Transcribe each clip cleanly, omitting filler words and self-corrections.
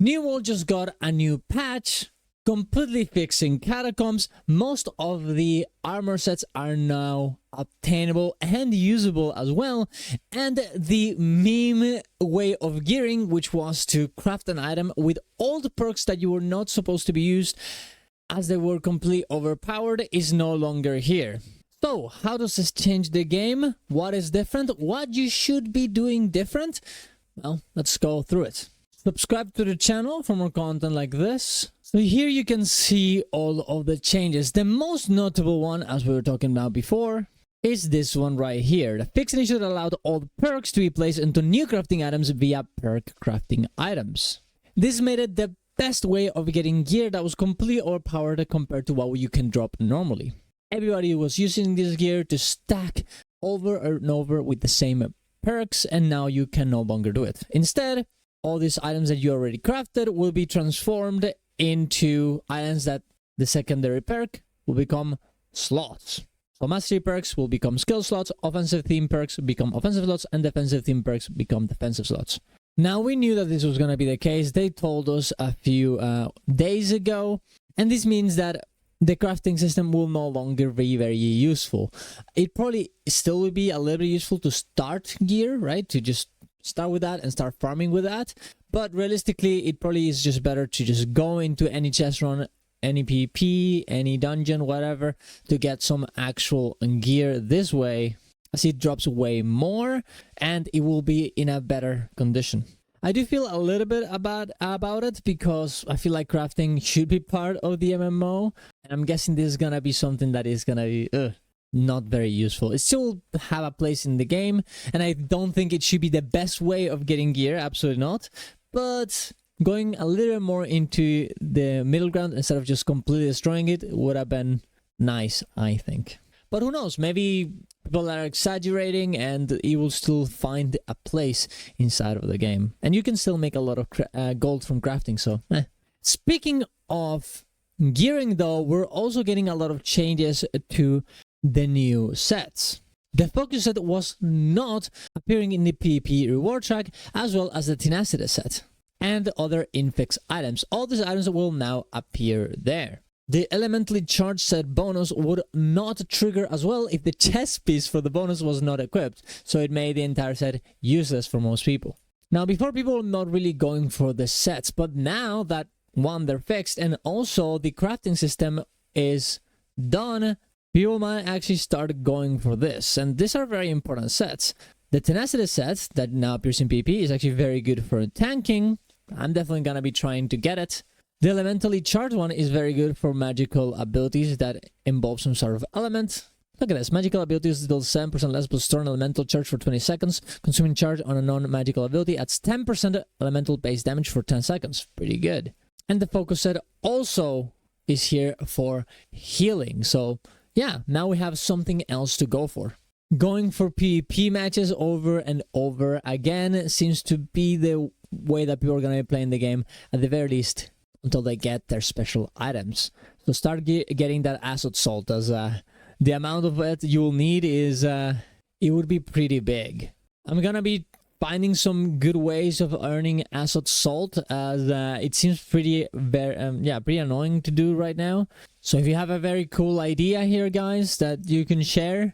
New World just got a new patch, completely fixing Catacombs. Most of the armor sets are now obtainable and usable as well, and the meme way of gearing, which was to craft an item with all the perks that you were not supposed to be used as they were completely overpowered, is no longer here. So how does this change the game? What is different? What you should be doing different? Well, let's go through it. Subscribe to the channel for more content like this. So here you can see all of the changes. The most notable one, as we were talking about before, is this one right here. The fixed initiative allowed all the perks to be placed into new crafting items via perk crafting items. This made it the best way of getting gear that was completely overpowered compared to what you can drop normally. Everybody was using this gear to stack over and over with the same perks, and now you can no longer do it. Instead, all these items that you already crafted will be transformed into items that the secondary perk will become slots. So mastery perks will become skill slots, offensive theme perks become offensive slots, and defensive theme perks become defensive slots. Now, we knew that this was going to be the case. They told us a few days ago, and this means that the crafting system will no longer be very useful. It probably still will be a little bit useful to start gear, right? To just start with that and start farming with that. But realistically, it probably is just better to just go into any chest run, any PvP, any dungeon, whatever, to get some actual gear this way, as it drops way more and it will be in a better condition. I do feel a little bit about it because I feel like crafting should be part of the MMO, and I'm guessing this is gonna be something that is gonna be not very useful. It still have a place in the game, and I don't think it should be the best way of getting gear, absolutely not, but going a little more into the middle ground instead of just completely destroying it would have been nice, I think. But who knows, maybe people are exaggerating and it will still find a place inside of the game. And you can still make a lot of gold from crafting, so Speaking of gearing though, we're also getting a lot of changes to the new sets. The focus set was not appearing in the PvP reward track, as well as the tenacity set and other infix items. All these items will now appear there. The elementally charged set bonus would not trigger as well if the chest piece for the bonus was not equipped, so it made the entire set useless for most people. Now, before, people were not really going for the sets, but now that one, they're fixed, and also the crafting system is done, people might actually start going for this, and these are very important sets. The tenacity set that now appears in PvP is actually very good for tanking. I'm definitely gonna be trying to get it. The elementally charged one is very good for magical abilities that involve some sort of element. Look at this. Magical abilities deal 7% less plus store an elemental charge for 20 seconds. Consuming charge on a non-magical ability adds 10% elemental base damage for 10 seconds. Pretty good. And the focus set also is here for healing. So yeah, now we have something else to go for. Going for PvP matches over and over again seems to be the way that people are going to be playing the game, at the very least, until they get their special items. So start getting that acid salt, as the amount of it you'll need is it would be pretty big. I'm gonna be finding some good ways of earning acid salt, as it seems pretty pretty annoying to do right now. So if you have a very cool idea here, guys, that you can share,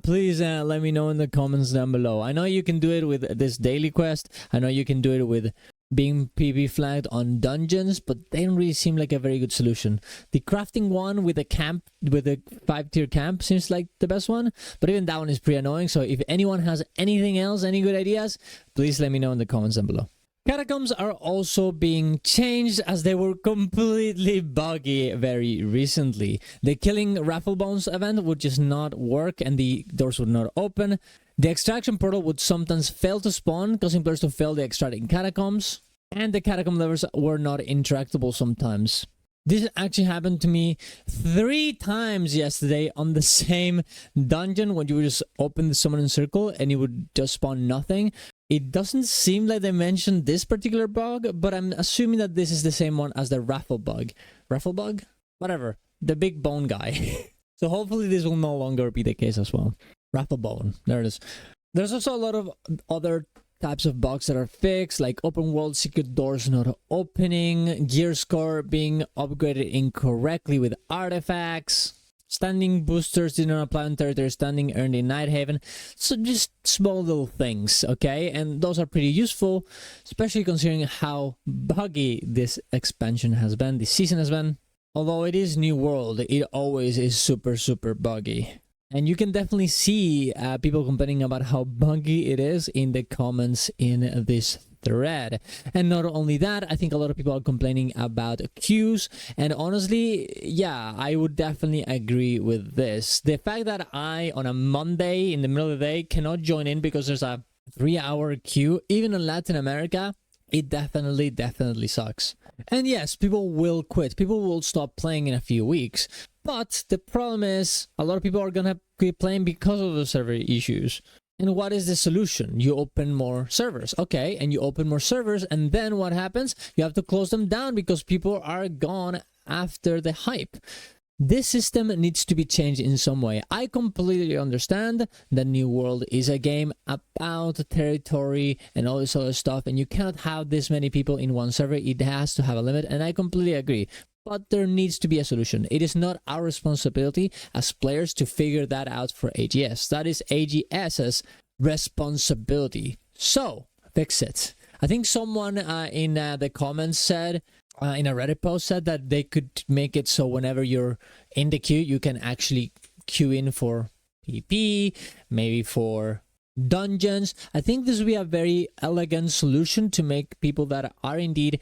please let me know in the comments down below. I know you can do it with this daily quest. I know you can do it with being PvP flagged on dungeons, but they don't really seem like a very good solution. The crafting one with a camp, with a 5-tier camp, seems like the best one, but even that one is pretty annoying. So if anyone has anything else, any good ideas, please let me know in the comments down below. Catacombs are also being changed, as they were completely buggy very recently. The killing raffle bones event would just not work and the doors would not open. The extraction portal would sometimes fail to spawn, causing players to fail the extracting catacombs. And the catacomb levers were not interactable sometimes. This actually happened to me 3 times yesterday on the same dungeon, when you would just open the summoning circle and it would just spawn nothing. It doesn't seem like they mentioned this particular bug, but I'm assuming that this is the same one as the raffle bug. Raffle bug? Whatever. The big bone guy. So hopefully this will no longer be the case as well. Raffle bone. There it is. There's also a lot of other types of bugs that are fixed, like open world secret doors not opening, gear score being upgraded incorrectly with artifacts, standing boosters did not apply on territory standing earned in Nighthaven. So just small little things, okay? And those are pretty useful, especially considering how buggy this expansion has been, this season has been. Although it is New World, it always is super, super buggy. And you can definitely see people complaining about how buggy it is in the comments in this thread. And not only that, I think a lot of people are complaining about queues. And honestly, yeah, I would definitely agree with this. The fact that I, on a Monday in the middle of the day, cannot join in because there's a 3-hour queue, even in Latin America, it definitely sucks. And yes, people will quit. People will stop playing in a few weeks. But the problem is, a lot of people are gonna quit playing because of the server issues. And what is the solution? You open more servers. Okay, and you open more servers, and then what happens? You have to close them down because people are gone after the hype. This system needs to be changed in some way. I completely understand that New World is a game about territory and all this other stuff, and you cannot have this many people in one server. It has to have a limit, and I completely agree. But there needs to be a solution. It is not our responsibility as players to figure that out for AGS. That is AGS's responsibility. So, fix it. I think someone in the comments said, in a Reddit post said that they could make it so whenever you're in the queue, you can actually queue in for PvP, maybe for dungeons. I think this would be a very elegant solution to make people that are indeed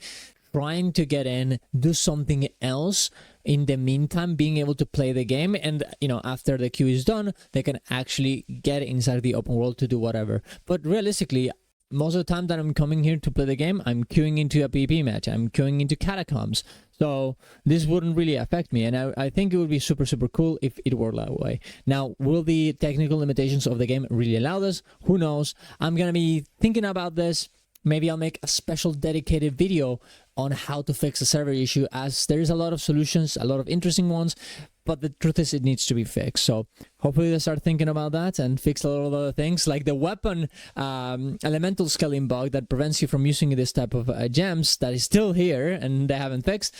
trying to get in do something else in the meantime, being able to play the game, and you know, after the queue is done, they can actually get inside the open world to do whatever. But realistically, most of the time that I'm coming here to play the game, I'm queuing into a PvP match, I'm queuing into Catacombs, so this wouldn't really affect me, and I think it would be super cool if it were that way. Now, will the technical limitations of the game really allow this? Who knows? I'm gonna be thinking about this. Maybe I'll make a special dedicated video on how to fix the server issue, as there is a lot of solutions, a lot of interesting ones, but the truth is it needs to be fixed. So hopefully they start thinking about that and fix a lot of other things, like the weapon elemental scaling bug that prevents you from using this type of gems that is still here and they haven't fixed.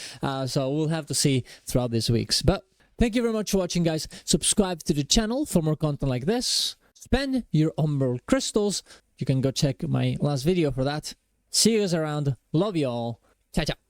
So we'll have to see throughout these weeks. But thank you very much for watching, guys. Subscribe to the channel for more content like this. Spend your Umbral crystals. You can go check my last video for that. See you guys around. Love you all. Ciao, ciao.